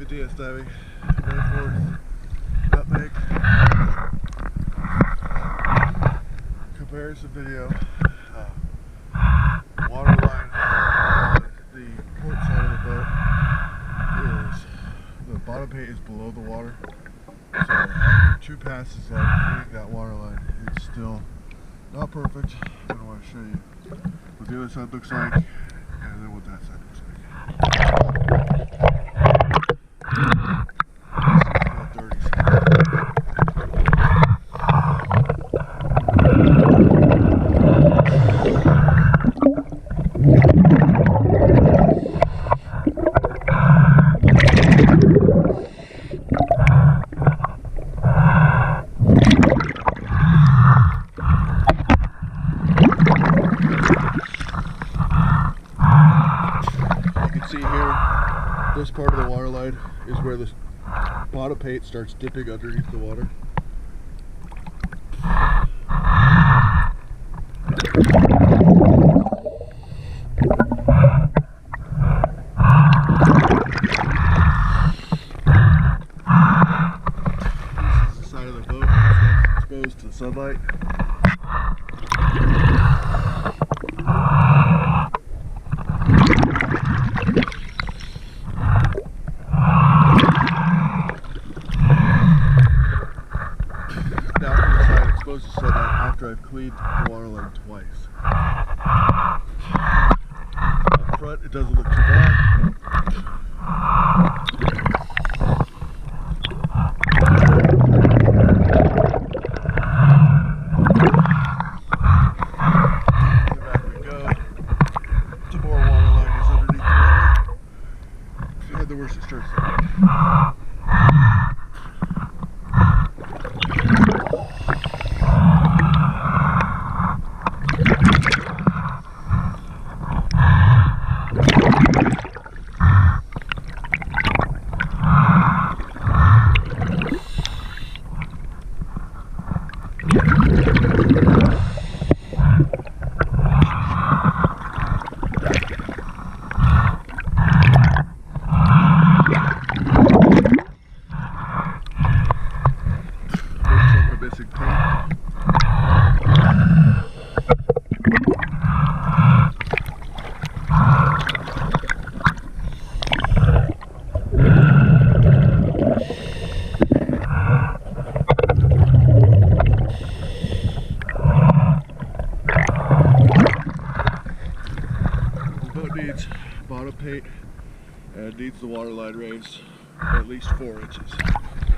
DS diving, May 4th, Nut Meg. Comparison video. Waterline on the port side of the boat is, the bottom paint is below the water. So after 2 passes of cleaning that waterline, it's still not perfect. I don't want to show you what the other side looks like, and then what that side looks like. See here, this part of the waterline is where the bottom paint starts dipping underneath the water. This is the side of the boat that's exposed to the sunlight. Exposed to sunlight after I've cleaned the waterline twice. Up front, it doesn't look too bad. Back we go. Some more waterline is underneath the water. And the worse it starts to look. Missing paint. The boat needs bottom paint and needs the waterline raised at least 4 inches.